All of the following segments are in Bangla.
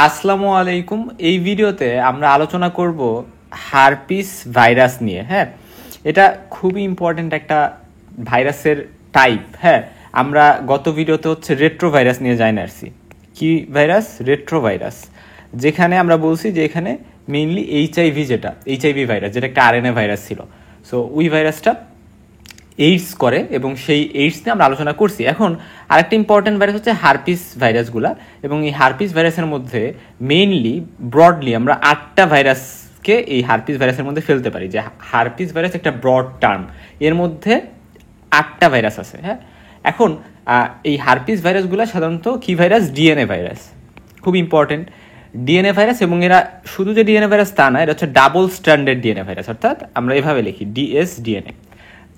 আসসালামু আলাইকুম। এই ভিডিওতে আমরা আলোচনা করব হারপিস ভাইরাস নিয়ে। হ্যাঁ, এটা খুবই ইম্পর্টেন্ট একটা ভাইরাসের টাইপ। হ্যাঁ, আমরা গত ভিডিওতে রেট্রো ভাইরাস নিয়ে জানি আসছি। কি ভাইরাস? রেট্রো ভাইরাস, যেখানে আমরা বলছি যে এখানে মেইনলি এইচআইভি ভাইরাস, যেটা একটা আরএনএ ভাইরাস ছিল। সো ওই ভাইরাসটা এইডস করে এবং সেই এইডস নিয়ে আমরা আলোচনা করছি। এখন আরেকটা ইম্পর্টেন্ট ভাইরাস হচ্ছে হারপিস ভাইরাসগুলা, এবং এই হারপিস ভাইরাসের মধ্যে মেইনলি ব্রডলি আমরা 8টা ভাইরাসকে এই হারপিস ভাইরাসের মধ্যে ফেলতে পারি। যে হারপিস ভাইরাস একটা ব্রড টার্ম, এর মধ্যে 8টা ভাইরাস আছে। হ্যাঁ, এখন এই হারপিস ভাইরাসগুলা সাধারণত কি ভাইরাস? ডিএনএ ভাইরাস, খুব ইম্পর্টেন্ট ডিএনএ ভাইরাস। এবং এরা শুধু যে ডিএনএ ভাইরাস তা না, এটা হচ্ছে ডাবল স্ট্যান্ডার্ড ডিএনএ ভাইরাস, অর্থাৎ আমরা এভাবে লিখি ডিএসডিএনএ।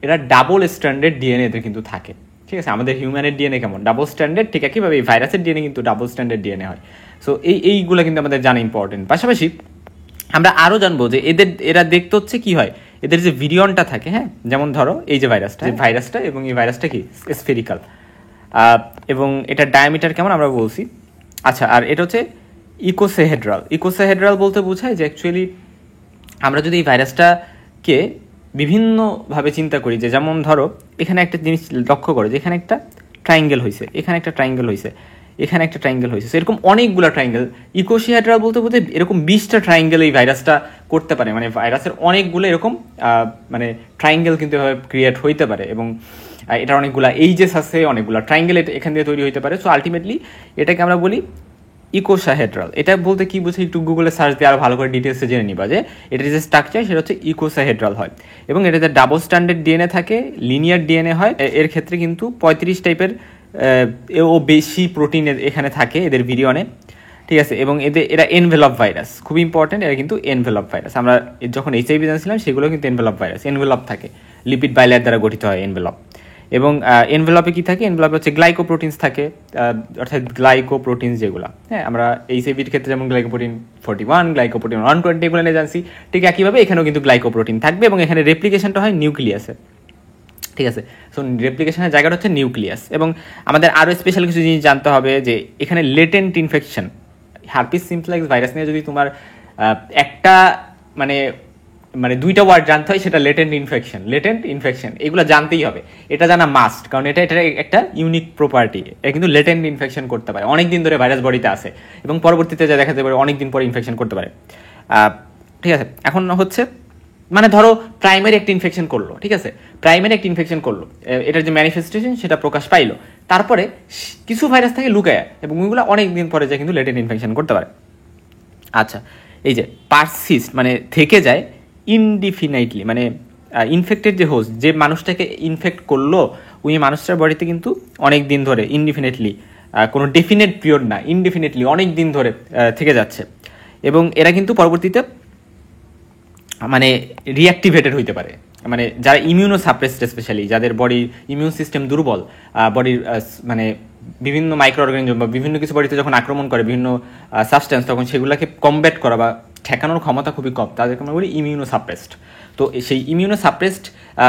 এরা ডাবল স্ট্যান্ডার্ড ডিএনএ তে কিন্তু থাকে। ঠিক আছে, আমাদের হিউম্যানের ডিএনএ কেমন ডাবল স্ট্যান্ডার্ড, ঠিক একইভাবে এই ভাইরাসের ডিএনএ কিন্তু ডাবল স্ট্যান্ডার্ড ডিএনএ হয়। সো এইগুলো কিন্তু আমাদের জানা ইম্পর্টেন্ট। পাশাপাশি আমরা আরও জানবো যে এরা দেখতে হচ্ছে কি হয়, এদের যে ভিরিয়নটা থাকে। হ্যাঁ, যেমন ধরো এই যে ভাইরাসটা এবং এই ভাইরাসটা কি স্ফেরিক্যাল, এবং এটার ডায়ামিটার কেমন আমরা বলছি। আচ্ছা, আর এটা হচ্ছে ইকোসাহেড্রাল বলতে বোঝায় যে অ্যাকচুয়ালি আমরা যদি এই ভাইরাসটাকে বিভিন্নভাবে চিন্তা করি, যে যেমন ধরো এখানে একটা জিনিস লক্ষ্য করো, যে এখানে একটা ট্রাইঙ্গেল হয়েছে, এখানে একটা ট্রাইঙ্গেল হয়েছে, এখানে একটা ট্রাইঙ্গেল হয়েছে, এরকম অনেকগুলো ট্রাইঙ্গেল। ইকোসাহেড্রাল বলতে বোঝায় এরকম 20টা ট্রাইঙ্গেল এই ভাইরাসটা করতে পারে, মানে ভাইরাসের অনেকগুলো এরকম মানে ট্রাইঙ্গেল কিন্তু এভাবে ক্রিয়েট হইতে পারে, এবং এটার অনেকগুলো এইজেস আছে, অনেকগুলো ট্রাইঙ্গেল এখান দিয়ে তৈরি হইতে পারে। সো আলটিমেটলি এটাকে আমরা বলি ইকোসাহেড্রাল। এটা বলতে কি বুঝে একটু গুগলে সার্চ দিয়ে আরো ভালো করে ডিটেলসে জেনে নিবা, যে এটার যে স্ট্রাকচার সেটা হচ্ছে ইকোসাহেড্রাল হয়, এবং এটাতে ডাবল স্ট্যান্ডার্ড ডিএনএ থাকে, লিনিয়ার ডিএনএ হয়। এর ক্ষেত্রে কিন্তু 35 টাইপের ও বেশি প্রোটিন এখানে থাকে এদের ভিরিয়নে। ঠিক আছে, এবং এরা এনভেলপ ভাইরাস, খুব ইম্পর্টেন্ট, এরা কিন্তু এনভেলপ ভাইরাস। আমরা যখন এইচআইভি জানছিলাম সেগুলো কিন্তু এনভেলপ ভাইরাস, এনভেলপ থাকে, লিপিড বাইলেয়ার দ্বারা গঠিত হয় এনভেলপ। এবং এনভেলপে কি থাকে? এনভেলপে হচ্ছে গ্লাইকোপ্রোটিনস থাকে, অর্থাৎ গ্লাইকোপ্রোটিনস যেগুলো। হ্যাঁ, আমরা এইচআইভির ক্ষেত্রে যেমন গ্লাইকোপ্রোটিন 41, গ্লাইকোপ্রোটিন 120 এগুলো নিয়ে জানছি, ঠিক একইভাবে এখানেও কিন্তু গ্লাইকোপ্রোটিন থাকবে, এবং এখানে রেপ্লিকেশনটা হয় নিউক্লিয়াসে। ঠিক আছে, সো রেপ্লিকেশনের জায়গাটা হচ্ছে নিউক্লিয়াস। এবং আমাদের আরও স্পেশাল কিছু জিনিস জানতে হবে, যে এখানে latent infection, herpes simplex virus নিয়ে যদি তোমার একটা মানে মানে 2টা ওয়ার্ড জানতে হয়, সেটা লেটেন্ট ইনফেকশন, এগুলো জানতেই হবে, এটা জানা মাস্ট, কারণ এটা একটা ইউনিক প্রপার্টি। এটা কিন্তু লেটেন্ট ইনফেকশন করতে পারে, অনেকদিন ধরে ভাইরাস বডিতে আসে, এবং পরবর্তীতে যা দেখাতে পারে অনেকদিন পরে ইনফেকশন করতে পারে। ঠিক আছে, এখন হচ্ছে মানে ধরো প্রাইমারি একটা ইনফেকশন করলো, ঠিক আছে, এটার যে ম্যানিফেস্টেশন সেটা প্রকাশ পাইলো, তারপরে কিছু ভাইরাস থাকে লুকায়া, এবং ওইগুলো অনেকদিন পরে যা কিন্তু লেটেন্ট ইনফেকশন করতে পারে। আচ্ছা, এই যে পারসিস্ট মানে থেকে যায় ইনডিফিনাইটলি, মানে ইনফেক্টেড যে হোস্ট, যে মানুষটাকে ইনফেক্ট করলো, ওই মানুষটার বডিতে কিন্তু অনেক দিন ধরে ইনডিফিনেটলি, কোনো ডেফিনেট পিরিয়ড না, ইনডিফিনেটলি অনেক দিন ধরে থেকে যাচ্ছে, এবং এরা কিন্তু পরবর্তীতে মানে রিঅ্যাক্টিভেটেড হইতে পারে। মানে যারা ইমিউনো সাপ্রেসড, স্পেশালি যাদের বডির ইমিউন সিস্টেম দুর্বল, বডির মানে বিভিন্ন মাইক্রো অর্গানিজম বা বিভিন্ন কিছু বডিতে যখন আক্রমণ করে বিভিন্ন সাবস্টেন্স, তখন সেগুলোকে কমব্যাট করা বা ঠেকানোর ক্ষমতা খুবই কম, তাদেরকে আমরা বলি ইমিউনো সাপ্রেসড। তো সেই ইমিউনো সাপ্রেসড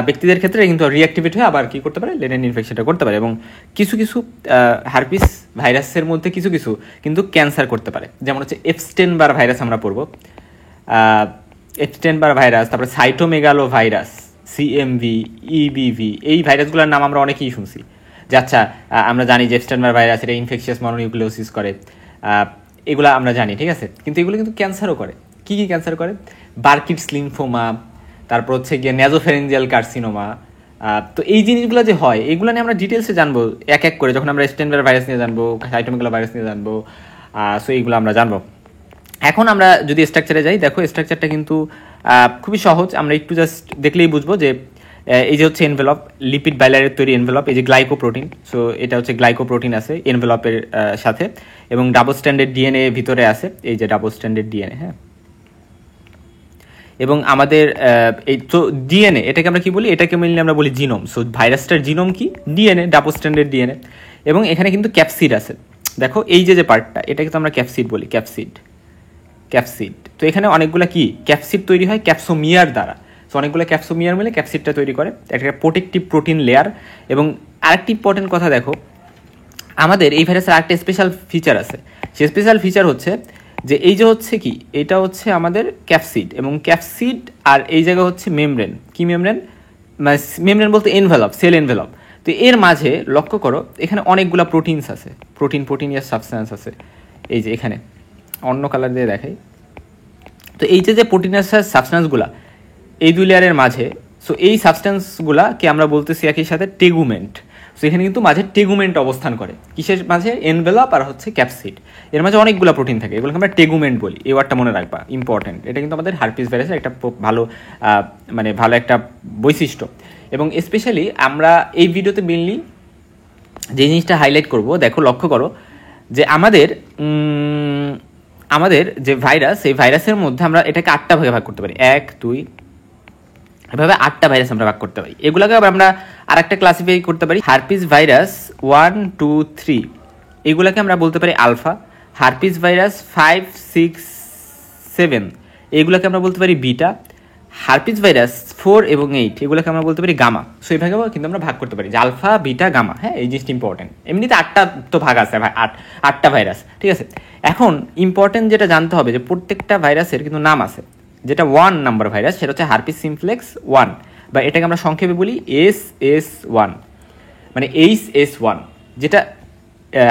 ব্যক্তিদের ক্ষেত্রে কিন্তু রিঅ্যাক্টিভেট হয়ে আবার কি করতে পারে? লেটেন্ট ইনফেকশনটা করতে পারে। এবং কিছু হারপিস ভাইরাসের মধ্যে কিছু কিন্তু ক্যান্সার করতে পারে, যেমন হচ্ছে এপস্টেইন-বার ভাইরাস আমরা পড়বো, এপস্টেইন-বার ভাইরাস, তারপরে সাইটোমেগালো ভাইরাস, সিএমভি, ইবিভি, এই ভাইরাসগুলোর নাম আমরা অনেকেই শুনছি। যে আচ্ছা, আমরা জানি যে এপস্টেইন-বার ভাইরাস এটা ইনফেকশিয়াস মনোনিউক্লিওসিস করে, এগুলো আমরা জানি, ঠিক আছে, কিন্তু এগুলো কিন্তু ক্যান্সারও করে। কি ক্যান্সার করে? বার্কিটস লিম্ফোমা, তারপর হচ্ছে গিয়ে নেজোফেরেঞ্জিয়াল কার্সিনোমা। তো এই জিনিসগুলো যে হয়, এগুলো নিয়ে আমরা ডিটেলসে জানবো এক এক করে, যখন আমরা এপস্টেইন-বার ভাইরাস নিয়ে জানবো, সাইটোমেগালো ভাইরাস নিয়ে জানবো। সো এইগুলো আমরা জানবো। এখন আমরা যদি স্ট্রাকচারে যাই, দেখো স্ট্রাকচারটা কিন্তু খুবই সহজ, আমরা একটু জাস্ট দেখলেই বুঝবো যে এই যে হচ্ছে এনভেলপ, লিপিড বাইলারের তৈরি এনভেলপ, এই যে গ্লাইকোপ্রোটিন, সো এটা হচ্ছে গ্লাইকোপ্রোটিন আছে এনভেলপের সাথে, এবং ডাবল স্ট্যান্ডার্ড ডিএনএ ভিতরে আছে, এই যে ডাবল স্ট্যান্ডার্ড ডিএনএ। হ্যাঁ, এবং আমাদের এই তো ডিএনএ, এটাকে আমরা কি বলি? এটাকে মেনলি আমরা বলি জিনোম। সো ভাইরাসটার জিনোম কি? DNA, double standard DNA. এবং এখানে কিন্তু ক্যাপসিড আছে, দেখো এই যে পার্টটা, এটাকে তো আমরা ক্যাপসিড বলি, ক্যাপসিড। তো এখানে অনেকগুলো কি ক্যাপসিড তৈরি হয় ক্যাপসোমিয়ার দ্বারা। সো অনেকগুলো ক্যাপসোমিয়ার মিলে ক্যাপসিডটা তৈরি করে, একটা প্রোটেক্টিভ প্রোটিন লেয়ার। এবং আরেকটি ইম্পর্টেন্ট কথা দেখো, আমাদের এই ভাইরাসের আরেকটা স্পেশাল ফিচার আছে। সে স্পেশাল ফিচার হচ্ছে যে এই যে হচ্ছে কি, এটা হচ্ছে আমাদের ক্যাপসিড, এবং ক্যাপসিড আর এই জায়গা হচ্ছে মেমব্রেন। কি মেমব্রেন? মেমব্রেন বলতে এনভেলপ, সেল এনভেলপ। তো এর মাঝে লক্ষ্য করো এখানে অনেকগুলো প্রোটিনস আছে, প্রোটিনিয়াস সাবস্টেন্স আছে। এই যে এখানে অন্য কালার দিয়ে দেখাই। তো এই যে প্রোটিনিয়াস সাবস্টেন্সগুলা এই দুই লেয়ারের মাঝে, সো এই সাবস্টেন্সগুলাকে আমরা বলতেছি একই সাথে টেগুমেন্ট। সো এখানে কিন্তু মাঝে টেগুমেন্ট অবস্থান করে। কিসের মাঝে? এনভেলপ আর হচ্ছে ক্যাপসিড, এর মাঝে অনেকগুলো প্রোটিন থাকে, এগুলোকে আমরা টেগুমেন্ট বলি। এই ওয়ার্ডটা মনে রাখবা, ইম্পর্টেন্ট। এটা কিন্তু আমাদের হার্পিস ভাইরাসের একটা ভালো ভালো একটা বৈশিষ্ট্য। এবং স্পেশালি আমরা এই ভিডিওতে মেনলি যে জিনিসটা হাইলাইট করব, দেখো লক্ষ্য করো যে আমাদের যে ভাইরাস, এই ভাইরাসের মধ্যে আমরা এটাকে 8টা ভাগে ভাগ করতে পারি। 1 2 এভাবে 8টা ভাইরাস আমরা ভাগ করতে পারি। এগুলোকে আমরা আর একটা ক্লাসিফাই করতে পারি হার্পিস ভাইরাস 1 2 3, এগুলোকে আমরা বলতে পারি আলফা। হার্পিস ভাইরাস 5 6 7, এগুলোকে আমরা বলতে পারি বিটা। হার্পিস ভাইরাস 4 এবং 8, এগুলোকে আমরা বলতে পারি গামা। সো এইভাবে কিন্তু আমরা ভাগ করতে পারি যে আলফা বিটা গামা। হ্যাঁ, এই জিনিসটা ইম্পর্টেন্ট। এমনিতে 8টা তো ভাগ আছে, 8টা ভাইরাস, ঠিক আছে। এখন ইম্পর্টেন্ট যেটা জানতে হবে যে প্রত্যেকটা ভাইরাসের কিন্তু নাম আছে। যেটা 1 নাম্বার ভাইরাস সেটা হচ্ছে হার্পিস সিমপ্লেক্স 1, বা এটাকে আমরা সংক্ষেপে বলি HS1, মানে HS1। যেটা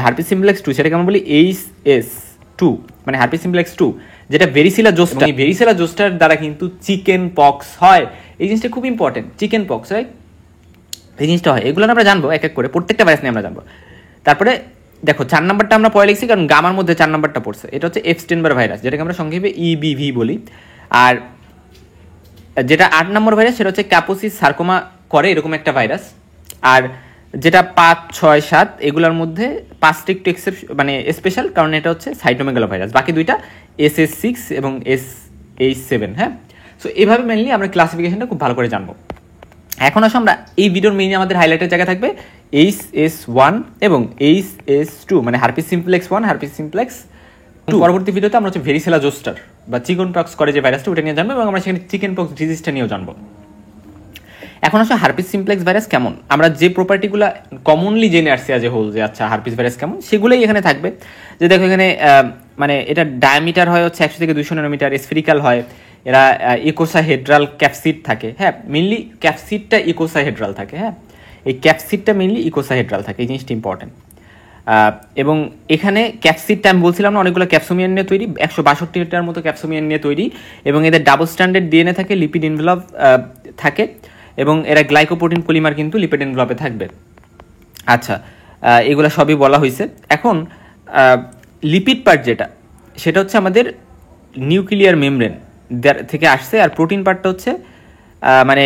হার্পিস সিমপ্লেক্স 2 সেটাকে আমরা বলি HS2, মানে হার্পিস সিমপ্লেক্স 2, যেটা ভেরিসিলা জোস্টার। এই ভেরিসিলা জোস্টার দ্বারা কিন্তু চিকেন পক্স হয়। এই জিনিসটা খুব ইম্পর্টেন্ট, চিকেন পক্স, রাইট? এই জিনিসটা হয়। এগুলো আমরা জানবো এক এক করে, প্রত্যেকটা ভাইরাস নিয়ে আমরা জানবো। তারপরে দেখো 4 নাম্বারটা আমরা পরে লিখছি কারণ গামার মধ্যে 4 নাম্বারটা পড়ছে। এটা হচ্ছে এপস্টেইন-বার ভাইরাস, যেটাকে আমরা সংক্ষেপে EBV বলি। আর যেটা 8 নম্বর ভাইরাস সেটা হচ্ছে ক্যাপোসিস সার্কোমা করে এরকম একটা ভাইরাস। আর যেটা 5 6 7 এগুলোর মধ্যে 5টা একটু মানে স্পেশাল, কারণ এটা হচ্ছে সাইটোমেগালো ভাইরাস। বাকি দুইটা SS6 এবং SH7। হ্যাঁ, সো এইভাবে মেনলি আমরা ক্লাসিফিকেশনটা খুব ভালো করে জানবো। এখন আসো আমরা এই ভিডিওর মেইনে আমাদের হাইলাইটের জায়গা থাকবে HS1 এবং HS2, মানে হার্পিস সিমপ্লেক্স 1, হার্পিস সিমপ্লেক্স 2। পরবর্তী ভিডিওতে আমরা হচ্ছে ভেরিসেলা জোস্টার বা চিকেন পক্স করে যে ভাইরাসটা, ওটা নিয়ে জানবো, এবং আমরা সেখানে চিকেন পক্স ডিজিজটা নিয়েও জানবো। এখন আসলে হার্পিস সিমপ্লেক্স ভাইরাস কেমন, আমরা যে প্রপার্টিগুলো কমনলি জেনে আসছি আজ হোল, যে আচ্ছা হার্পিস ভাইরাস কেমন, সেগুলোই এখানে থাকবে। যে দেখো এখানে মানে এটা ডায়ামিটার হয় হচ্ছে 100 থেকে 200 ন্যানোমিটার, স্ফেরিক্যাল হয়, এরা ইকোসাহেড্রাল ক্যাপসিড থাকে। হ্যাঁ, মেনলি ক্যাপসিডটা ইকোসাহেড্রাল থাকে। হ্যাঁ, এই ক্যাপসিডটা মেনলি ইকোসাহেড্রাল থাকে, এই জিনিসটা ইম্পর্টেন্ট। এবং এখানে ক্যাপসিডটা আমি বলছিলাম না, অনেকগুলো ক্যাপসোমিয়ান নিয়ে তৈরি, 162টার মতো ক্যাপসোমিয়ান নিয়ে তৈরি, এবং এদের ডাবল স্ট্যান্ডার্ড ডিএনএ থাকে, লিপিড এনভেলপ থাকে, এবং এরা গ্লাইকোপ্রোটিন পলিমার কিন্তু লিপিড এনভেলপে থাকবে। আচ্ছা, এগুলো সবই বলা হয়েছে। এখন লিপিড পার্ট যেটা, সেটা হচ্ছে আমাদের নিউক্লিয়ার মেমব্রেন থেকে আসছে, আর প্রোটিন পার্টটা হচ্ছে মানে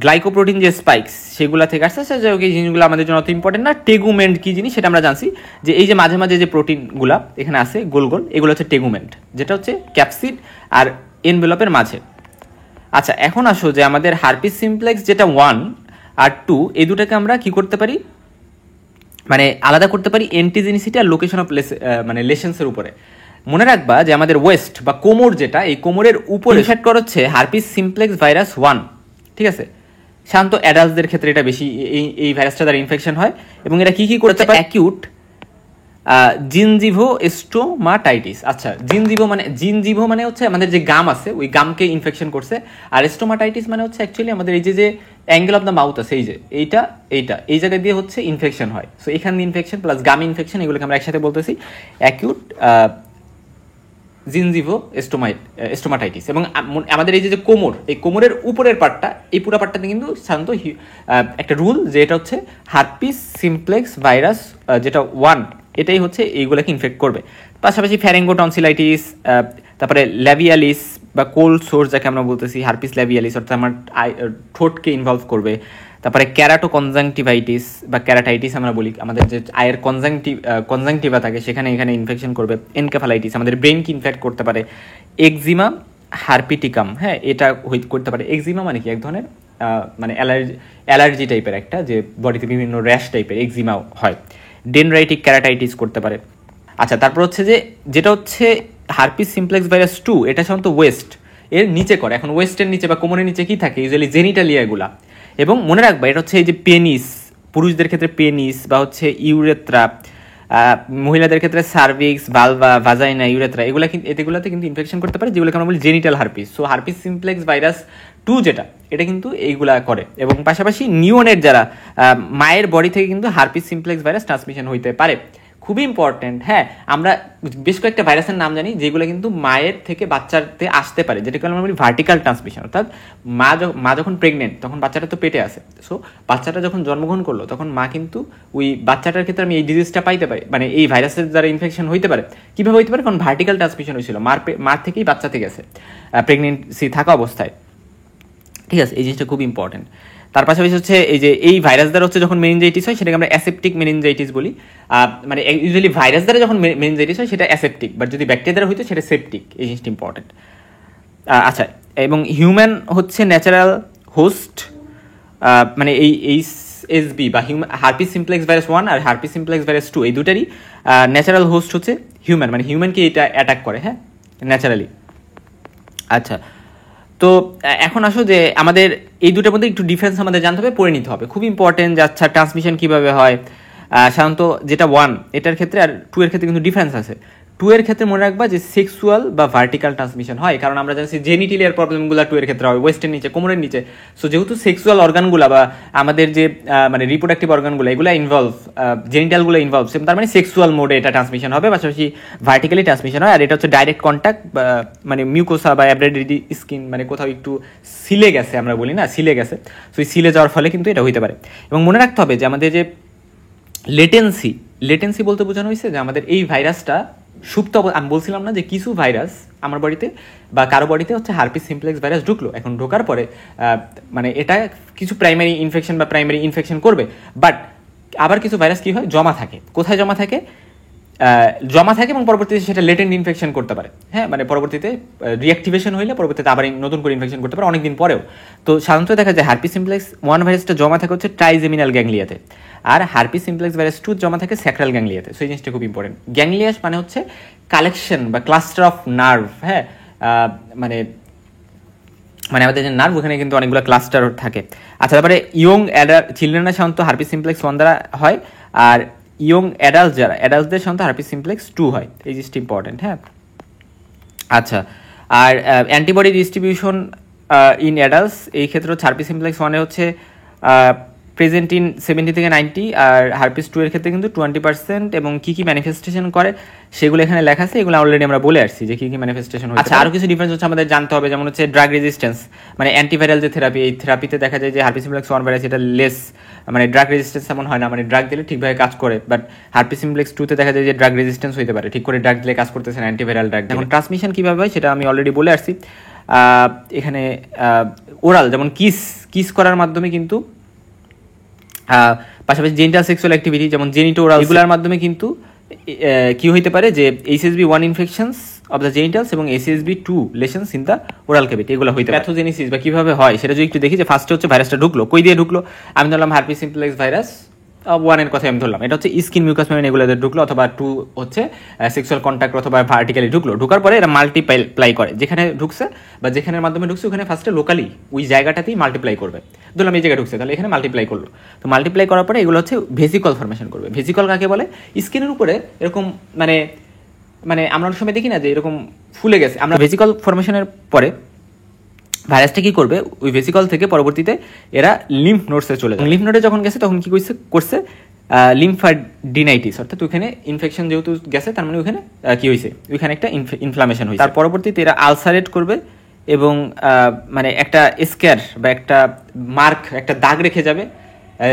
গ্লাইকোপ্রোটিন যে স্পাইকস সেগুলো থেকে আসছে। এই জিনিসগুলো আমাদের জন্য অত ইম্পর্টেন্ট না। টেগুমেন্ট কি জিনিস সেটা আমরা জানছি, যে এই যে মাঝে মাঝে যে প্রোটিনগুলো এখানে আছে গোল গোল, এগুলো হচ্ছে টেগুমেন্ট, যেটা হচ্ছে ক্যাপসিড আর এনভেলপের মাঝে। আচ্ছা, এখন আসো যে আমাদের হার্পিস সিমপ্লেক্স যেটা 1 আর 2, এই দুটাকে আমরা কি করতে পারি, মানে আলাদা করতে পারি এন্টিজেনিসিটি আর লোকেশন অফ মানে লেশনসের উপরে। মনে রাখবা যে আমাদের ওয়েস্ট বা কোমর যেটা, এই কোমরের উপরে ইনফেক্ট করা হচ্ছে হার্পিস সিমপ্লেক্স ভাইরাস 1, ঠিক আছে। শান্ত অ্যাডাল্টদের ক্ষেত্রে এটা বেশি এই ভাইরাসটা দ্বারা ইনফেকশন হয়, এবং এটা কি কি করতে পারে? Acute gingivo stomatitis. আচ্ছা, জিনজিভো মানে হচ্ছে আমাদের যে গাম আছে, ওই গামকে ইনফেকশন করছে। আর স্টোমাটাইটিস মানে হচ্ছে অ্যাকচুয়ালি আমাদের এই যে অ্যাঙ্গেল অফ দ্য মাউথ আছে, এই যে এইটা এই জায়গা দিয়ে হচ্ছে ইনফেকশন হয়। সো এখান দিয়ে ইনফেকশন প্লাস গাম ইনফেকশন, এগুলোকে আমরা একসাথে বলতেছি অ্যাকিউট জিনজিভো স্টোমাটাইটিস। এবং আমাদের এই যে কোমর, এই কোমরের উপরের পার্টটা, এই পুরো পার্টটাতে কিন্তু সাধারণত একটা রুল, যে এটা হচ্ছে হার্পিস সিমপ্লেক্স ভাইরাস যেটা 1, এটাই হচ্ছে এইগুলোকে ইনফেক্ট করবে। পাশাপাশি ফ্যারিঙ্গোটনসিলাইটিস, তারপরে ল্যাভিয়ালিস বা কোল্ড সোর্স যাকে আমরা বলতেছি, হার্পিস ল্যাভিয়ালিস, অর্থাৎ আমার ঠোঁটকে ইনভলভ করবে। তারপরে ক্যারাটো কনজাংটিভাইটিস বা ক্যারাটাইটিস আমরা বলি, আমাদের যে আয়ের কনজাংটিভা থাকে সেখানে এখানে ইনফেকশন করবে। এনকেফালাইটিস আমাদের ব্রেনকে ইনফেক্ট করতে পারে। এক্সিমা হার্পিটিকাম, হ্যাঁ, এটা করতে পারে। এক্সিমা মানে কি, এক ধরনের মানে অ্যালার্জি টাইপের একটা, যে বডিতে বিভিন্ন র্যাশ টাইপের এক্সিমা হয়। ডেনড্রাইটিক ক্যারাটাইটিস করতে পারে। আচ্ছা, তারপর হচ্ছে যেটা হচ্ছে হার্পিস সিমপ্লেক্স ভাইরাস 2, এটা সাধারণত ওয়েস্ট এর নিচে করে। এখন ওয়েস্টের নিচে বা কোমরের নিচে কি থাকে? ইউজুয়ালি জেনিটালিয়া এগুলা। এবং মনে রাখবা এটা হচ্ছে এই যে পেনিস, পুরুষদের ক্ষেত্রে পেনিস বা হচ্ছে ইউরেথ্রা, মহিলাদের ক্ষেত্রে সার্ভিক্স, ভালভা, ভাজাইনা, ইউরেথ্রা, এগুলোতে কিন্তু ইনফেকশন করতে পারে, যেগুলোকে আমরা বলি genital herpes. So herpes simplex virus 2 যেটা, এটা কিন্তু এইগুলা করে। এবং পাশাপাশি নিওনেট যারা, মায়ের বডি থেকে কিন্তু হার্পিস সিমপ্লেক্স ভাইরাস ট্রান্সমিশন হইতে পারে। খুবই ইম্পর্টেন্ট। হ্যাঁ, আমরা বেশ কয়েকটা ভাইরাসের নাম জানি যেগুলো কিন্তু মায়ের থেকে বাচ্চাতে আসতে পারে, যেটাকে আমরা বলি ভার্টিক্যাল ট্রান্সমিশন। অর্থাৎ মা যখন প্রেগনেন্ট তখন বাচ্চাটা তো পেটে আসে, সো বাচ্চাটা যখন জন্মগ্রহণ করলো তখন মা কিন্তু ওই বাচ্চাটার ক্ষেত্রে আমি এই ডিজিজটা পাইতে পারি, মানে এই ভাইরাসের দ্বারা ইনফেকশন হইতে পারে। কীভাবে হইতে পারে? কারণ ভার্টিক্যাল ট্রান্সমিশন হয়েছিল, মার থেকেই বাচ্চাতে গেছে প্রেগনেন্সি থাকা অবস্থায়। ঠিক আছে, এই জিনিসটা খুব ইম্পর্টেন্ট। তার পাশাপাশি হচ্ছে এই যে এই ভাইরাস দ্বারা হচ্ছে যখন মেনিনজাইটিস হয় সেটাকে আমরা অ্যাসেপ্টিক মেনিনজাইটিস বলি। মানে ইউজুয়ালি ভাইরাস দ্বারা যখন মেনিনজাইটিস হয় সেটা অ্যাসেপ্টিক, বাট যদি ব্যাকটেরিয়া দ্বারা হইতো সেটা সেপটিক। এই জিনিসটা ইম্পর্টেন্ট। আচ্ছা, এবং হিউম্যান হচ্ছে ন্যাচারাল হোস্ট, মানে এই HSV বা হার্পিস সিমপ্লেক্স ভাইরাস 1 আর হার্পিস সিমপ্লেক্স ভাইরাস 2 এই দুটারই ন্যাচারাল হোস্ট হচ্ছে হিউম্যান, মানে হিউম্যানকে এটা অ্যাটাক করে, হ্যাঁ, ন্যাচারালি। আচ্ছা, তো এখন আসো যে আমাদের এই দুটোর মধ্যে একটু ডিফারেন্স আমাদের জানতে হবে, পড়ে নিতে হবে। খুব ইম্পর্টেন্ট যে আচ্ছা ট্রান্সমিশন কীভাবে হয়। সাধারণত যেটা 1 এটার ক্ষেত্রে আর 2 এর ক্ষেত্রে কিন্তু ডিফারেন্স আছে। 2 এর ক্ষেত্রে মনে রাখবা যে সেক্সুয়াল বা ভার্টিক্যাল ট্রান্সমিশন হয়, কারণ আমরা জানি জেনিটিলিয়ার প্রবলেমগুলো 2 এর ক্ষেত্রে হয়, ওয়েস্টের নিচে, কোমরের নিচে। সো যেহেতু সেক্সুয়াল অর্গানগুলো বা আমাদের যে মানে রিপ্রোডাক্টিভ অর্গানগুলো এগুলো ইনভলভ, জেনিটালগুলো ইনভলভ, তার মানে সেক্সুয়াল মোডে এটা ট্রান্সমিশন হবে, পাশাপাশি ভার্টিক্যালি ট্রান্সমিশন হয়। আর এটা হচ্ছে ডাইরেক্ট কন্ট্যাক্ট, মানে মিউকোসা বা অ্যাব্রাডেড স্কিন, মানে কোথাও একটু সিলে গেছে, আমরা বলি না সিলে গেছে, সো এই সিলে যাওয়ার ফলে কিন্তু এটা হইতে পারে। এবং মনে রাখতে হবে যে আমাদের যে লেটেন্সি বলতে বোঝানো হয়েছে যে আমাদের এই ভাইরাসটা সুপ্ত, আমি বলছিলাম না যে কিছু ভাইরাস আমার বডিতে বা কারো বডিতে হচ্ছে হার্পিস সিমপ্লেক্স ভাইরাস ঢুকলো, এখন ঢোকার পরে মানে এটা কিছু প্রাইমারি ইনফেকশন বা প্রাইমারি ইনফেকশন করবে, বাট আবার কিছু ভাইরাস কি হয়, জমা থাকে। কোথায় জমা থাকে? এবং পরবর্তীতে সেটা লেটেন্ট ইনফেকশন করতে পারে, হ্যাঁ, মানে পরবর্তীতে রিঅ্যাক্টিভেশন হইলে পরবর্তীতে আবার নতুন করে ইনফেকশন করতে পারে অনেকদিন পরেও। তো সাধারণত দেখা যায় হার্পিস সিমপ্লেক্স 1 ভাইরাসটা জমা থাকে হচ্ছে ট্রাইজেমিনাল গ্যাংলিয়াতে, আর হার্পিস সিমপ্লেক্স ভাইরাস 2 জমা থাকে স্যাক্রাল গ্যাংলিয়াতে। সো এই জিনিসটা খুব ইম্পর্টেন্ট। গ্যাংলিয়াস মানে হচ্ছে কালেকশন বা ক্লাস্টার অফ নার্ভ, হ্যাঁ, মানে আমাদের যে নার্ভ ওখানে কিন্তু অনেকগুলো ক্লাস্টার থাকে। আচ্ছা, তারপরে ইয়ং চিলড্রেনরা সাধারণত হার্পিস সিমপ্লেক্স 1 দ্বারা হয়, আর ইয়ং অ্যাডাল্টদের সাধারণত হার্পিস সিমপ্লেক্স 2 হয়। এই জিনিসটা ইম্পর্টেন্ট, হ্যাঁ। আচ্ছা, আর অ্যান্টিবডি ডিস্ট্রিবিউশন ইন অ্যাডাল্টস, এই ক্ষেত্রে হচ্ছে হার্পিস সিমপ্লেক্স 1 হচ্ছে প্রেজেন্ট ইন 70 থেকে 90, আর হার্পিস 2 এর ক্ষেত্রে কিন্তু 20%। এবং কী কী ম্যানিফেস্টেশন করে সেগুলো এখানে লেখা আছে, এগুলো অলরেডি আমরা বলে আসছি যে কী কী ম্যানিফেস্টেশন হয়। আচ্ছা, আরও কিছু ডিফারেন্স হচ্ছে আমাদের জানতে হবে, যেমন হচ্ছে ড্রাগ রেজিস্ট্যান্স, মানে অ্যান্টিভাইরাল যে থেরাপি, এই থেরাপিতে দেখা যায় যে হার্পিস সিমপ্লেক্স 1 ভাইরাস এটা লেস, মানে ড্রাগ রেজিস্ট্যান্স এমন হয় না, মানে ড্রাগ দিলে ঠিকভাবে কাজ করে, বাট হার্পিস সিমপ্লেক্স 2 তে দেখা যায় যে ড্রাগ রেজিস্ট্যান্স হতে পারে, ঠিক করে ড্রাগ দিলে কাজ করতেছে না, অ্যান্টিভাইরাল ড্রাগ। এখন ট্রান্সমিশন কীভাবে হয় সেটা আমি অলরেডি বলে আসছি। এখানে ওরাল, যেমন কিস করার মাধ্যমে কিন্তু, পাশাপাশি জেনিটাল সেক্সুয়াল অ্যাক্টিভিটি যেমন জেনিটোরাল, এগুলোর মাধ্যমে কিন্তু কি হইতে পারে যে HSV-1 infections of the genitals এবং HSV-2 lesions in the oral cavity, এগুলো হইতে পারে। প্যাথোজেনেসিস বা কীভাবে হয় সেটা যদি একটু দেখি, যে ফার্স্টে হচ্ছে ভাইরাসটা ঢুকলো, কই দিয়ে ঢুকলো? আমি ধরলাম হার্পিস সিমপ্লেক্স ভাইরাস 1 এর কথাই আমি ধরলাম, এটা হচ্ছে স্কিন মিউকাস মেমব্রেন এগুলোতে ঢুকলো, অথবা 2 হচ্ছে সেক্সুয়াল কন্ট্যাক্ট অথবা ভার্টিক্যালি ঢুকলো। ঢুকার পরে এরা মাল্টিপ্লাই করে, যেখানে ঢুকছে বা যেখানের মাধ্যমে ঢুকছে ওখানে ফার্স্টে লোকালি ওই জায়গাটাতেই মাল্টিপ্লাই করবে। ধরলাম এই জায়গায় ঢুকছে, তাহলে এখানে মাল্টিপ্লাই করলো। তো মাল্টিপ্লাই করার পরে এগুলো হচ্ছে ভেসিকল ফর্মেশন করবে। ভেসিকল কাকে বলে? স্কিনের উপরে এরকম মানে আমরা অনেক সময় দেখি না যে এরকম ফুলে গেছে, আমরা ভেসিকল ফর্মেশনের পরে ভাইরাসটা কী করবে, ওই ভেসিকল থেকে পরবর্তীতে এরা লিম্ফ নোডসে চলে যায়। লিম্ফ নোডে যখন গেছে তখন কী করছে লিম্ফাডিনাইটিস, অর্থাৎ ওইখানে ইনফেকশন যেহেতু গেছে তার মানে ওইখানে কী হয়েছে, ওইখানে একটা ইনফ্লামেশন হয়েছে। তার পরবর্তীতে এরা আলসারেট করবে এবং মানে একটা স্ক্যার বা একটা মার্ক, একটা দাগ রেখে যাবে,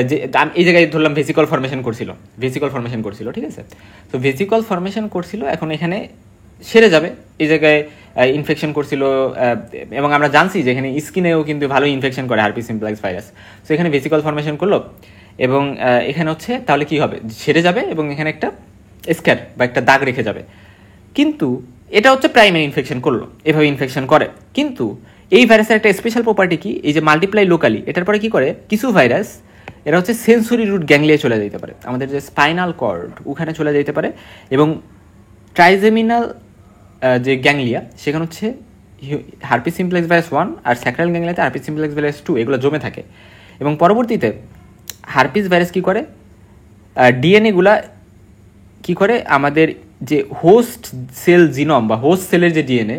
যে এই জায়গায় ধরলাম ভেসিকল ফর্মেশন করছিল, ঠিক আছে। তো ভেসিকল ফর্মেশন করছিল, এখন এখানে সেরে যাবে, এই জায়গায় ইনফেকশন করছিল, এবং আমরা জানছি যে এখানে স্কিনেও কিন্তু ভালো ইনফেকশন করে হার্পিস সিমপ্লেক্স ভাইরাস। তো এখানে ভেসিকল ফর্মেশন করলো এবং এখানে হচ্ছে তাহলে কি হবে, সেরে যাবে এবং এখানে একটা স্ক্যার বা একটা দাগ রেখে যাবে। কিন্তু এটা হচ্ছে প্রাইমারি ইনফেকশন করলো, এভাবে ইনফেকশন করে। কিন্তু এই ভাইরাসের একটা স্পেশাল প্রপার্টি কি, এই যে মাল্টিপ্লাই লোকালি, এটার পরে কি করে, কিছু ভাইরাস এরা হচ্ছে সেন্সরি রুট গ্যাংলিয়ায় চলে যেতে পারে, আমাদের যে স্পাইনাল কর্ড ওখানে চলে যেতে পারে, এবং ট্রাইজেমিনাল যে গ্যাংলিয়া সেখানে হচ্ছে হার্পিস সিমপ্লেক্স ভাইরাস 1 আর স্যাক্রাল গ্যাংলিয়াতে হার্পিস সিমপ্লেক্স ভাইরাস 2 এগুলো জমে থাকে। এবং পরবর্তীতে হারপিস ভাইরাস কী করে, ডিএনএগুলা কী করে, আমাদের যে হোস্ট সেল জিনোম বা হোস্ট সেলের যে ডিএনএ,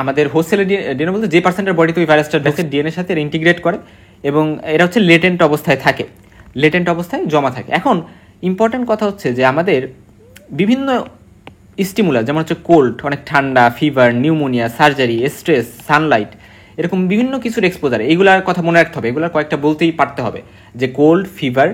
আমাদের হোস্ট সেলের ডিএনএ বলতে যে পার্সেন্টের বডিতে ওই ভাইরাসটা ঢোকে ডিএনএর সাথে ইন্টিগ্রেট করে, এবং এটা হচ্ছে লেটেন্ট অবস্থায় থাকে, লেটেন্ট অবস্থায় জমা থাকে। এখন ইম্পর্টেন্ট কথা হচ্ছে যে আমাদের বিভিন্ন স্টিমুলাস, যেমন হচ্ছে কোল্ড, অনেক ঠান্ডা, fever, pneumonia, surgery, stress, Sunlight, এরকম বিভিন্ন কিছুর এক্সপোজার, এগুলার কথা মনে রাখতে হবে, এগুলার কয়েকটা বলতেই পারতে হবে, যে কোল্ড, ফিভার,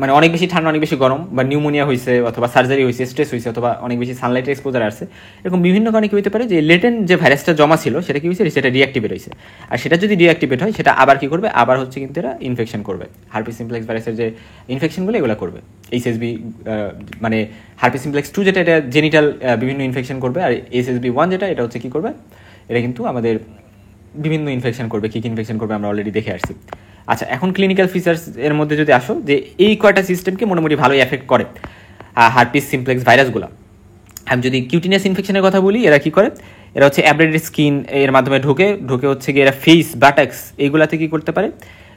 মানে অনেক বেশি ঠান্ডা, অনেক বেশি গরম, বা নিউমোনিয়া হয়েছে, অথবা সার্জারি হয়েছে, স্ট্রেস হয়েছে, অথবা অনেক বেশি সানলাইটের এক্সপোজার আসছে, এরকম বিভিন্ন কারণে কি হতে পারে যে লেটেন্ট যে ভাইরাসটা জমা ছিল সেটা কি হয়েছে, সেটা রিঅ্যাক্টিভেট হয়েছে। আর সেটা যদি রিঅ্যাক্টিভেট হয় সেটা আবার কি করবে, আবার হচ্ছে কিন্তু এরা ইনফেকশন করবে, হারপিস সিমপ্লেক্স ভাইরাসের যে ইনফেকশনগুলো এগুলো করবে। এইচএসবি মানে হারপিস সিমপ্লেক্স 2 যেটা, এটা জেনিটাল বিভিন্ন ইনফেকশন করবে, আর এইচএসবি 1 যেটা, এটা হচ্ছে কি করবে, এটা কিন্তু আমাদের বিভিন্ন ইনফেকশন করবে। কী কী ইনফেকশন করবে আমরা অলরেডি দেখে আসছি। আচ্ছা, এখন ক্লিনিক্যাল ফিচার্স এর মধ্যে যদি আসো, যে এই কয়টা সিস্টেমকে মোটামুটি ভালোই এফেক্ট করে হারপিস সিমপ্লেক্স ভাইরাসগুলো। আমি যদি কিউটিনিয়াস ইনফেকশনের কথা বলি, এরা কি করে, এরা হচ্ছে অ্যাব্রেডেড স্কিন এর মাধ্যমে ঢোকে হচ্ছে গিয়ে এরা ফেস, বাটাক্স এইগুলাতে কি করতে পারে,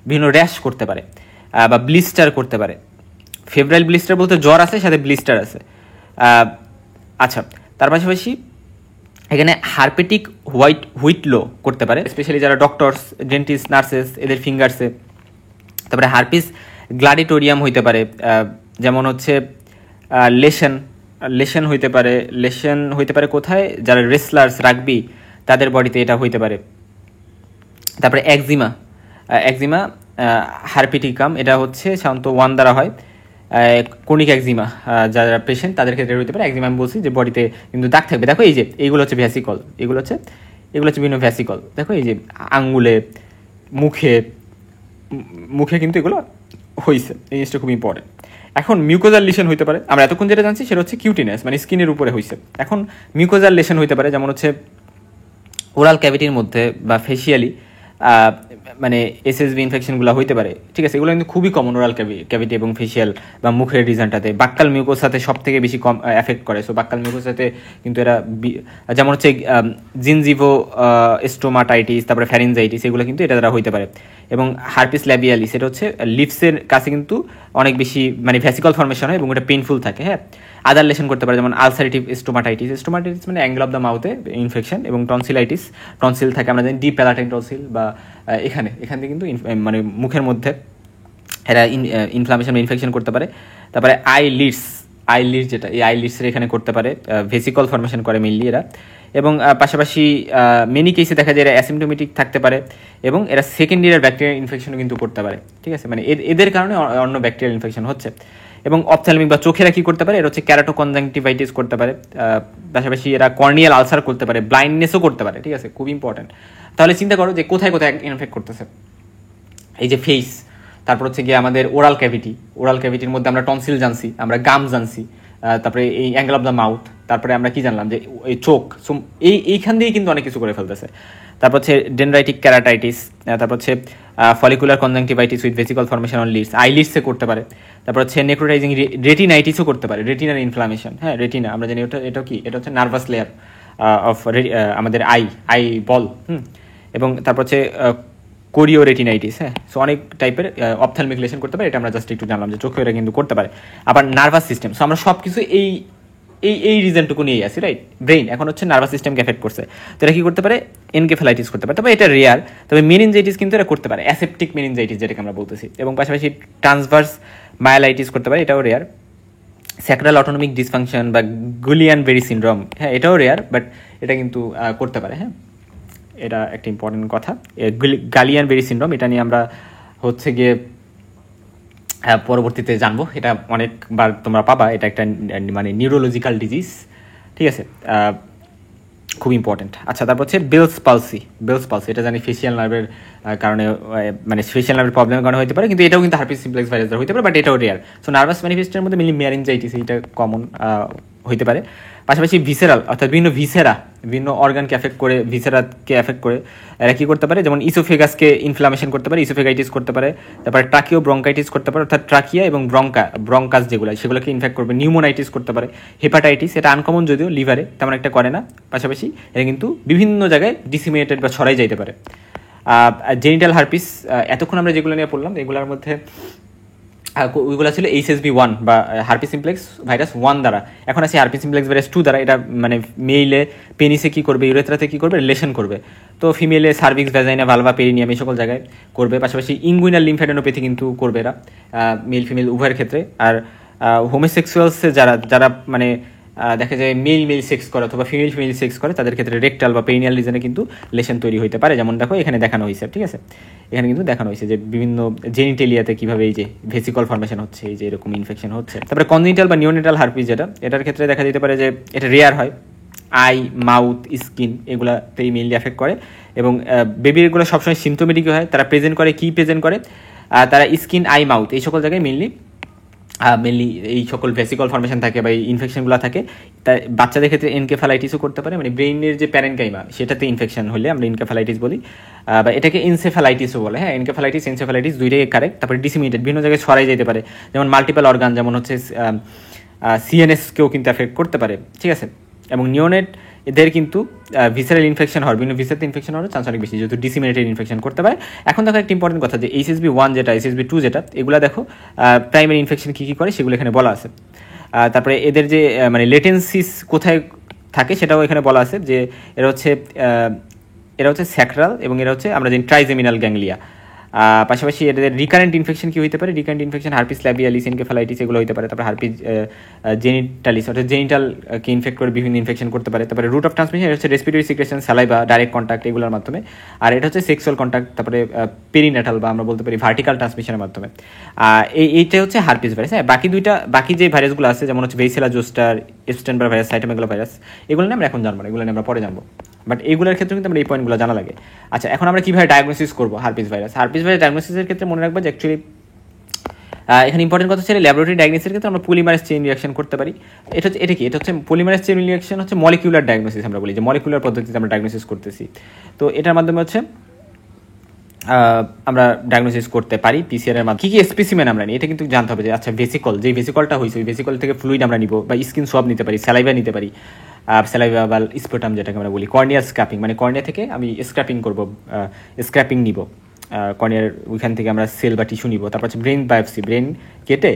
বিভিন্ন র্যাশ করতে পারে, বা ব্লিস্টার করতে পারে। ফেব্রাইল ব্লিস্টার বলতে জ্বর আছে, সাথে ব্লিস্টার আছে। আচ্ছা, তার পাশাপাশি এখানে হারপেটিক হুইটলো করতে পারে, স্পেশালি যারা ডক্টরস, ডেন্টিস্ট, নার্সেস, এদের ফিঙ্গার্সে। তারপরে হারপিস গ্লাডিটোরিয়াম হইতে পারে, যেমন হচ্ছে লেশন হইতে পারে কোথায়, যারা রেসলার্স, রাগবি, তাদের বডিতে এটা হইতে পারে। তারপরে একজিমা হারপিটিকাম, এটা হচ্ছে সাধারণত 1 দ্বারা হয়। কোনিক একজিমা যারা পেশেন্ট তাদের ক্ষেত্রে হইতে পারে। একজিমা আমি বলছি যে বডিতে কিন্তু দাগ থাকবে। দেখো এই যে এইগুলো হচ্ছে ভ্যাসিকল, এগুলো হচ্ছে বিভিন্ন ভ্যাসিকল। দেখো এই যে আঙ্গুলে, মুখে কিন্তু এগুলো হয়েছে, এই জিনিসটা খুব ইম্পর্টেন্ট। এখন মিউকোজাল লেশন হইতে পারে, আমরা এতক্ষণ যেটা জানছি সেটা হচ্ছে কিউটিনাস, মানে স্কিনের উপরে হয়েছে। এখন মিউকোজাল লেশন হইতে পারে, যেমন হচ্ছে ওরাল ক্যাভিটির মধ্যে বা ফেসিয়ালি, মানে এসএসবি ইনফেকশনগুলো হইতে পারে, ঠিক আছে। এগুলো কিন্তু খুবই কমন, ওরাল ক্যাভিটি এবং ফেসিয়াল বা মুখের রিজনটাতে। বাক্কাল মিউকোসাতে সব থেকে বেশি কম এফেক্ট করে। সো বাক্কাল মিউকোসাতে কিন্তু এরা, যেমন হচ্ছে জিনজিভো স্টোমাটাইটিস, তারপরে ফ্যারিনজাইটিস, এগুলো কিন্তু এটা দ্বারা হইতে পারে। এবং হারপিস ল্যাবিয়ালিস, এটা হচ্ছে লিপসের কাছে কিন্তু অনেক বেশি মানে ভ্যাসিকল ফর্মেশন হয় এবং এটা পেইনফুল থাকে। হ্যাঁ, আদার লেশন করতে পারে, যেমন আলসারেটিভ স্টোমাটাইটিস মানে অ্যাঙ্গেল অফ দ্য মাউথে ইনফেকশন, এবং টনসিলাইটিস, টনসিল থাকে, আমরা জানি ডিপ প্যালাটাইন টনসিল, বা এখান থেকে কিন্তু মানে মুখের মধ্যে এরা ইনফ্লামেশন বা ইনফেকশন করতে পারে। তারপরে আইলিডস যেটা, এই আইলিডসের এখানে করতে পারে, ভেসিকল ফর্মেশন করে মেইনলি এরা। এবং পাশাপাশি মেনি কেসে দেখা যায় এরা অ্যাসিমটোমেটিক থাকতে পারে, এবং এরা সেকেন্ড ইয়ার ব্যাকটেরিয়াল ইনফেকশনও কিন্তু করতে পারে, ঠিক আছে। মানে এদের কারণে অন্য ব্যাকটেরিয়াল ইনফেকশন হচ্ছে। এবং অপথ্যালমিক বা চোখেরা কি করতে পারে, এটা হচ্ছে ক্যারাটোকনজাংটিভাইটিস করতে পারে। পাশাপাশি এরা কর্নিয়াল আলসার করতে পারে, ব্লাইন্ডনেসও করতে পারে, ঠিক আছে, খুব ইম্পর্টেন্ট। তাহলে চিন্তা করো যে কোথায় ইনফেক্ট করতেছে। এই যে ফেস, তারপর হচ্ছে গিয়ে আমাদের ওরাল ক্যাভিটির মধ্যে আমরা টনসিল জানছি, আমরা গাম জানছি, তারপরে এই অ্যাঙ্গেল অফ দ্য মাউথ, তারপরে আমরা কি জানলাম যে এই চোখ, এইখান দিয়েই কিন্তু অনেক কিছু করে ফেলতেছে। তারপর হচ্ছে ডেনড্রাইটিক ক্যারাটাইটিস, তারপর হচ্ছে follicular conjunctivitis with vesicle formation on lids, আইলিডসে করতে পারে। তারপর হচ্ছে নেক্রোটাইজিং রেটিনাইটিসও করতে পারে, রেটিনার ইনফ্লামেশন। হ্যাঁ, রেটিনা আমরা জানি এটা কি, এটা হচ্ছে নার্ভাস লেয়ার অফ আমাদের আই বল। এবং তারপর হচ্ছে কোরিও রেটিনাইটিস। হ্যাঁ, সো অনেক টাইপের অপথ্যালমিক লেশন করতে পারে, এটা আমরা জাস্ট একটু জানলাম যে চোখে এরা কিন্তু করতে পারে। আবার নার্ভাস সিস্টেম, সো আমরা সব কিছু এই রিজনটুকু নিয়েই আসি, রাইট। ব্রেইন এখন হচ্ছে নার্ভাস সিস্টেমকে এফেক্ট করছে, তো এরা কি করতে পারে, এনকেফেলাইটিস করতে পারে। তবে এটা রেয়ার, তবে মেনিনজাইটিস কিন্তু এরা করতে পারে, অ্যাসেপ্টিক মেনিনজাইটিস যেটাকে আমরা বলতেছি। এবং পাশাপাশি ট্রান্সভার্স মায়ালাইটিস করতে পারে, এটাও রেয়ার। স্যাক্রাল অটোনমিক ডিসফাংশন বা গুলিয়ান বেরি সিনড্রোম, হ্যাঁ এটাও রেয়ার, বাট এটা কিন্তু করতে পারে। হ্যাঁ, এটা একটা ইম্পর্টেন্ট কথা। গালিয়ান বেরি সিনড্রোম, এটা নিয়ে আমরা হচ্ছে গিয়ে পরবর্তীতে জানবো, এটা অনেকবার তোমরা পাবা। এটা একটা মানে নিউরোলজিক্যাল ডিজিজ, ঠিক আছে, খুব ইম্পর্টেন্ট। আচ্ছা, তারপর হচ্ছে বেলস পালসি, এটা জানি ফেশিয়াল নার্ভের কারণে, মানে ফেশিয়াল নার্ভের প্রবলেমের কারণে হতে পারে, কিন্তু এটাও কিন্তু হারপিস সিমপ্লেক্স ভাইরাস হতে পারে, বাট এটাও রেয়ার। সো নার্ভাস ম্যানিফেস্টের মধ্যে মেনলি মেরিনজাইটিস, এটা কমন হইতে পারে। পাশাপাশি ভিসেরাল, অর্থাৎ বিভিন্ন অর্গানকে এফেক্ট করে, ভিসেরাকে এফেক্ট করে এরা কী করতে পারে, যেমন ইসোফেগাসকে ইনফ্লামেশন করতে পারে, ইসোফেগাইটিস করতে পারে। তারপরে ট্রাকিও ব্রঙ্কাইটিস করতে পারে, অর্থাৎ ট্রাকিয়া এবং ব্রঙ্কাস যেগুলো সেগুলোকে ইনফেক্ট করবে। নিউমোনাইটিস করতে পারে। হেপাটাইটিস, এটা আনকমন যদিও, লিভারে তেমন একটা করে না। পাশাপাশি এটা কিন্তু বিভিন্ন জায়গায় ডিসিমিনেটেড বা ছড়াই যাইতে পারে। জেনিটাল হার্পিস এতক্ষণ আমরা যেগুলো নিয়ে পড়লাম এগুলোর মধ্যে ওইগুলো ছিল HSV1 বা হার্পিস সিমপ্লেক্স ভাইরাস 1 দ্বারা। এখন আছে হার্পিস সিমপ্লেক্স ভাইরাস 2 দ্বারা। এটা মানে মেইলে পেনিসে কী করবে, ইউরেথ্রাতে কী করবে, রিলেশন করবে। তো ফিমেলে সার্ভিক্স, ভ্যাজাইনা, ভালভা, পেরিনিয়াম এই সকল জায়গায় করবে। পাশাপাশি ইঙ্গুইনাল লিম্ফ্যাডেনোপ্যাথি কিন্তু করবে এরা মেল ফিমেল উভয়ের ক্ষেত্রে। আর হোমোসেক্সুয়ালসে যারা মানে দেখা যায় মেল সেক্স করে অথবা ফিমেল সেক্স করে তাদের ক্ষেত্রে রেকটাল বা পেরিনিয়াল রিজনে কিন্তু লেশন তৈরি হতে পারে। যেমন দেখো এখানে দেখানো হয়েছে, ঠিক আছে, এখানে কিন্তু দেখানো হয়েছে যে বিভিন্ন জেনিটেলিয়াতে কীভাবে এই যে ভেসিকল ফর্মেশন হচ্ছে, এই যে এরকম ইনফেকশন হচ্ছে। তারপরে কনজেনিটাল বা নিওনেটাল হার্পিস এটার ক্ষেত্রে দেখা যেতে পারে যে এটা রেয়ার হয়। আই, মাউথ, স্কিন এগুলাতেই মেইনলি এফেক্ট করে এবং বেবির এগুলো সবসময় সিমটোমেটিক হয়। তারা প্রেজেন্ট করে তারা স্কিন, আই, মাউথ এই সকল জায়গায় মেইনলি এই সকল ভেসিকল ফর্মেশন থাকে বা এই ইনফেকশনগুলো থাকে। তাই বাচ্চাদের ক্ষেত্রে এনকেফালাইটিসও করতে পারে, মানে ব্রেইনের যে প্যারেনকাইমা সেটাতে ইনফেকশন হলে আমরা এনকেফালাইটিস বলি, বা এটাকে এনসেফালাইটিসও বলে। হ্যাঁ, এনসেফালাইটিস দুইটাই কারেক্ট। তারপরে ডিসিমিনেটেড বিভিন্ন জায়গায় ছড়াই যেতে পারে, যেমন মাল্টিপল অর্গান, যেমন হচ্ছে সিএনএসকেও কিন্তু এফেক্ট করতে পারে, ঠিক আছে। এবং নিওনেট এদের কিন্তু ভিসারাল ইনফেকশন হওয়ার, বিভিন্ন ভিসাতে ইনফেকশন হওয়ার চান্স অনেক বেশি, যেহেতু ডিসিমিনেটেড ইনফেকশন করতে পারে। এখন দেখো একটা ইম্পর্টেন্ট কথা যে HSV1 যেটা, HSV2 যেটা, এগুলো দেখো প্রাইমারি ইনফেকশন কী কী করে সেগুলো এখানে বলা আছে। তারপরে এদের যে মানে লেটেন্সিস কোথায় থাকে সেটাও এখানে বলা আছে, যে এরা হচ্ছে স্যাক্রাল এবং এরা হচ্ছে আমরা জানি ট্রাইজেমিনাল গ্যাংলিয়া। পাশাপাশি এদের রিকারেন্ট ইনফেকশন কি হতে পারে, রিকারেন্ট ইনফেকশন হার্পিস ল্যাবিয়ালিস, এনকেফালাইটিস এগুলো হতে পারে। তারপরে হার্পিস জেনিটালিস অর্থাৎ জেনিটালকে ইনফেক্ট করে বিভিন্ন ইনফেকশন করতে পারে। তারপরে রুট অফ ট্রান্সমিশন হচ্ছে respiratory secretion, saliva, direct contact এগুলোর মাধ্যমে। আর এটা হচ্ছে সেক্সুয়াল কন্ট্যাক্ট, তারপরে পেরিন্যাটাল বা আমরা বলতে পারি ভার্টিক্যাল ট্রান্সমিশনের মাধ্যমে। এইটা হচ্ছে হার্পিস ভাইরাস। হ্যাঁ, বাকি যে ভাইরাসগুলো আছে যেমন হচ্ছে ভেইসেলা জোস্টার, এপস্টেইন-বার ভাইরাস, সাইটোমেগালো ভাইরাস, এগুলো নিয়ে আমরা এখন জানবো না, এগুলো নিয়ে আমরা পরে জানবো। বাট এইগুলোর ক্ষেত্রে কিন্তু আমরা এই পয়েন্টগুলো জানা লাগে। আচ্ছা, এখন আমরা কীভাবে ডায়াগনোসিস করবো হার্পিস ভাইরাস ডায়াগনোসিসের ক্ষেত্রে মনে রাখবো যে অ্যাকচুয়ালি এখানে ইম্পর্টেন্ট কথা হচ্ছে ল্যাবরেটরি ডায়াগনোসিসের ক্ষেত্রে আমরা পলিমারেজ চেইন রিঅ্যাকশন করতে পারি। এটা হচ্ছে পলিমারেজ চেইন রিঅ্যাকশন হচ্ছে মলিকিউলার ডায়াগনোসিস, আমরা বলি যে মলিকিউলার পদ্ধতিতে আমরা ডায়াগনোসিস করতেছি। তো এটার মাধ্যমে হচ্ছে আমরা ডায়াগনোসিস করতে পারি পিসিআর এর মাধ্যমে। কী স্পেসিমেন আমরা নিই এটা কিন্তু জানতে হবে, যে আচ্ছা যেই ভেসিকলটা হয়েছে ওই ভেসিকল থেকে ফ্লুইড আমরা নিব, বা স্কিন সোয়াব নিতে পারি, স্যালাইভা নিতে পারি, স্যালাইভা বা স্পোটাম যেটাকে আমরা বলি, কর্নিয়ার স্ক্র্যাপিং, মানে কর্নিয়া থেকে আমি স্ক্র্যাপিং নিব, কর্নিয়ার ওইখান থেকে আমরা সেল বা টিস্যু নিব। তারপর হচ্ছে ব্রেন বায়োপসি, ব্রেন কেটে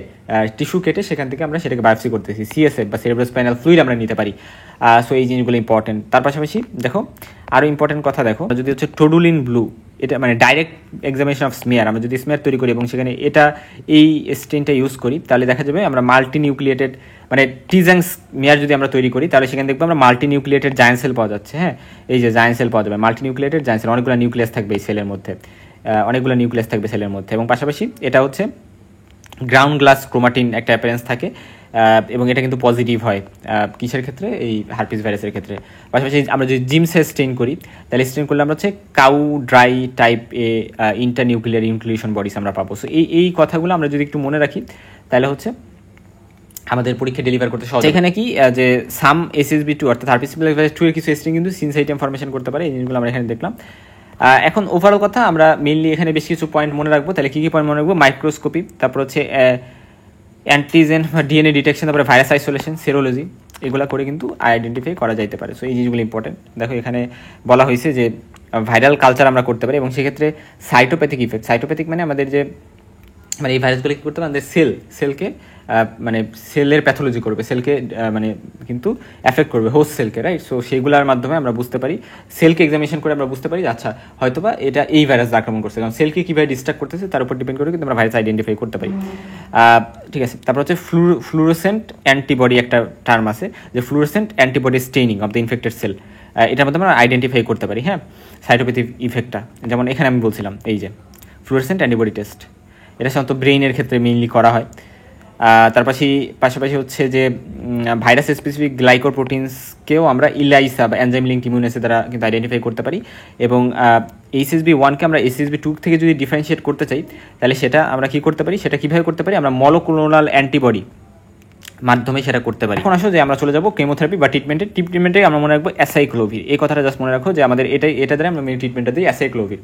টিস্যু কেটে সেখান থেকে আমরা সেটাকে বায়োপসি করতেছি। সিএসএফ বা সেরেব্রোস্পাইনাল ফ্লুইড আমরা নিতে পারি। সো এই জিনিসগুলো ইম্পর্টেন্ট। তার পাশাপাশি দেখো আরও ইম্পর্টেন্ট কথা দেখো, যদি হচ্ছে টোডুলিন ব্লু, এটা মানে ডাইরেক্ট এক্সামিনেশন অফ স্মেয়ার, আমরা যদি স্মেয়ার তৈরি করি এবং সেখানে এই স্টেনটা ইউজ করি, তাহলে দেখা যাবে আমরা মাল্টি নিউক্লিয়েটেড মানে টিজাং স্মেয়ার যদি আমরা তৈরি করি, তাহলে সেখানে দেখবো আমরা মাল্টি নিউক্লিয়েটেড জায়ান্ট সেল পাওয়া যাচ্ছে। হ্যাঁ, এই যে জায়ান্ট সেল পাওয়া যাবে, মাল্টি নিউক্লিয়েটেড জায়ান্ট সেল, অনেকগুলো নিউক্লিয়াস থাকবে এই সেলের মধ্যে, সেলের মধ্যে। এবং পাশাপাশি এটা হচ্ছে গ্রাউন্ড গ্লাস ক্রোমাটিন একটা অ্যাপিয়ারেন্স থাকে, এবং এটা কিন্তু পজিটিভ হয় কিসের ক্ষেত্রে, এই হার্পিস ভাইরাসের ক্ষেত্রে। পাশাপাশি আমরা যদি জিমসে স্টেইন করি, তাহলে স্টেইন করলে আমরা হচ্ছে Cowdry type intranuclear inclusion bodies আমরা পাবো। সো এই কথাগুলো আমরা যদি একটু মনে রাখি তাহলে হচ্ছে আমাদের পরীক্ষা ডেলিভার করতে সহজ। এখানে কি যে সাম HSV2 অর্থাৎ হার্পিস ভাইরাস 2 এর কিছু স্ট্রেইন কিন্তু সিনসাইটিয়াম ফর্মেশন করতে পারে, এই জিনিসগুলো আমরা এখানে দেখলাম। এখন ওভারঅল কথা আমরা মেইনলি এখানে বেশ কিছু পয়েন্ট মনে রাখবো। তাহলে কী পয়েন্ট মনে রাখবো, মাইক্রোস্কোপি, তারপর হচ্ছে অ্যান্টিজেন বা ডিএনএ ডিটেকশন, তারপরে ভাইরাস আইসোলেশন, সেরোলজি, এগুলো করে কিন্তু আইডেন্টিফাই করা যাইতে পারে। সো এই জিনিসগুলো ইম্পর্টেন্ট। দেখো এখানে বলা হয়েছে যে ভাইরাল কালচার আমরা করতে পারি, এবং সেক্ষেত্রে সাইটোপ্যাথিক মানে আমাদের যে মানে এই ভাইরাসগুলো কী করতে পারে, আমাদের সেলকে মানে সেলের প্যাথোলজি করবে, সেলকে মানে কিন্তু এফেক্ট করবে হোস্ট সেলকে, রাইট। সো সেইগুলোর মাধ্যমে আমরা বুঝতে পারি, সেলকে এক্সামিনেশন করে আমরা বুঝতে পারি যে আচ্ছা হয়তোবা এটা এই ভাইরাস আক্রমণ করছে, কারণ সেলকে কীভাবে ডিস্ট্রাক্ট করতেছে তার উপর ডিপেন্ড করে কিন্তু আমরা ভাইরাস আইডেন্টিফাই করতে পারি। ঠিক আছে, তারপর হচ্ছে ফ্লুরোসেন্ট অ্যান্টিবডি একটা টার্ম আছে, যে fluorescent antibody staining of the infected cell, এটার মধ্যে আমরা আইডেন্টিফাই করতে পারি। হ্যাঁ, সাইটোপ্যাথিক ইফেক্টটা যেমন এখানে আমি বলছিলাম, এই যে ফ্লুরোসেন্ট অ্যান্টিবডি টেস্ট, এটা সাধারণত ব্রেইনের ক্ষেত্রে মেইনলি করা হয়। তার পাশাপাশি হচ্ছে যে ভাইরাস স্পেসিফিক গ্লাইকোপ্রোটিনসকেও আমরা ইলাইসা বা এনজাইম লিঙ্ক ইমিউনেসি দ্বারা কিন্তু আইডেন্টিফাই করতে পারি। এবং HSV1কে আমরা HSV2 থেকে যদি ডিফারেন্সিয়েট করতে চাই, তাহলে সেটা আমরা কী করতে পারি, সেটা কীভাবে করতে পারি, আমরা মনোক্লোনাল অ্যান্টিবডি মাধ্যমে সেটা করতে পারি। এখন আসো যে আমরা চলে যাবো কেমোথেরাপি বা ট্রিটমেন্টে আমরা মনে রাখবো অ্যাসাইক্লোভির। এই কথাটা জাস্ট মনে রাখো যে আমাদের এটা দ্বারা আমরা ট্রিটমেন্টটা দিই অ্যাসাইক্লোভির।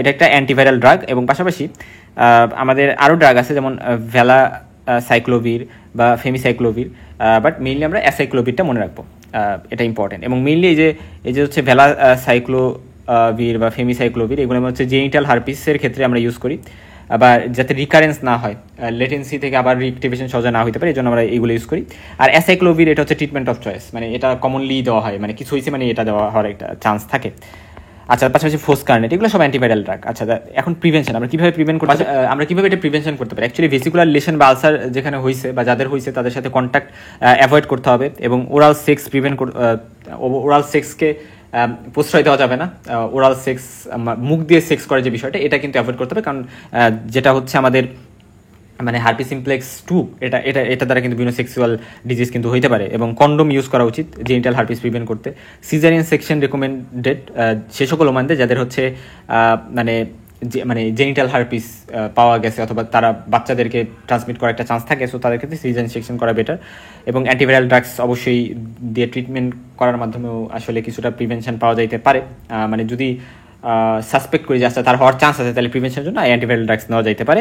এটা একটা অ্যান্টিভাইরাল ড্রাগ। এবং পাশাপাশি আমাদের আরও ড্রাগ আছে, যেমন সাইক্লোভির বা ফেমিসাইক্লোভির, বাট মেইনলি আমরা অ্যাসাইক্লোভিরটা মনে রাখবো, এটা ইম্পর্টেন্ট। এবং মেইনলি এই যে হচ্ছে ফেমিসাইক্লোভির বা ফেমিসাইক্লোভির, এগুলো হচ্ছে জেনিটাল হার্পিসের ক্ষেত্রে আমরা ইউজ করি, আবার যাতে রিকারেন্স না হয়, লেটেন্সি থেকে আবার রিএক্টিভেশন সহজে না হতে পারে, এই জন্য আমরা এইগুলো ইউজ করি। আর অ্যাসাইক্লোভির এটা হচ্ছে ট্রিটমেন্ট অফ চয়েস, মানে এটা কমনলি দেওয়া হয়, মানে কিছু হয়েছে মানে এটা দেওয়া হওয়ার একটা চান্স থাকে। আচ্ছা, পাশাপাশি ফোসকার্নেট, এগুলো সব অ্যান্টিভাইরাল ড্রাগ। আচ্ছা, এখন প্রিভেনশন আমরা কীভাবে আমরা কীভাবে এটা প্রিভেনশন করতে পারি? অ্যাকচুয়ালি ভেসিকুলার লেশন বা আলসার যেখানে হয়েছে বা যাদের হয়েছে তাদের সাথে কন্ট্যাক্ট অ্যাভয়েড করতে হবে, এবং ওরাল সেক্সকে প্রশ্রয় দেওয়া যাবে না। ওরাল সেক্স, মুখ দিয়ে সেক্স করার যে বিষয়টা, এটা কিন্তু অ্যাভয়েড করতে হবে, কারণ যেটা হচ্ছে আমাদের মানে হার্পিস সিমপ্লেক্স 2, এটা দ্বারা কিন্তু বিভিন্ন সেক্সুয়াল ডিজিজ কিন্তু হইতে পারে, এবং কন্ডোম ইউজ করা উচিত জেনিটাল হার্পিস প্রিভেন্ট করতে। সিজারিয়ান সেকশন রেকমেন্ডেড সে সকল ওমানদের যাদের হচ্ছে মানে জেনিটাল হার্পিস পাওয়া গেছে অথবা তারা বাচ্চাদেরকে ট্রান্সমিট করার একটা চান্স থাকে, সো তাদের ক্ষেত্রে সিজারিয়ান সেকশন করা বেটার। এবং অ্যান্টিভাইরাল ড্রাগস অবশ্যই দিয়ে ট্রিটমেন্ট করার মাধ্যমেও আসলে কিছুটা প্রিভেনশন পাওয়া যাইতে পারে। মানে যদি সাসপেক্ট করি যে আচ্ছা তার হওয়ার চান্স আছে, তাহলে প্রিভেনশনের জন্য অ্যান্টিভাইরাল ড্রাগস নেওয়া যাইতে পারে।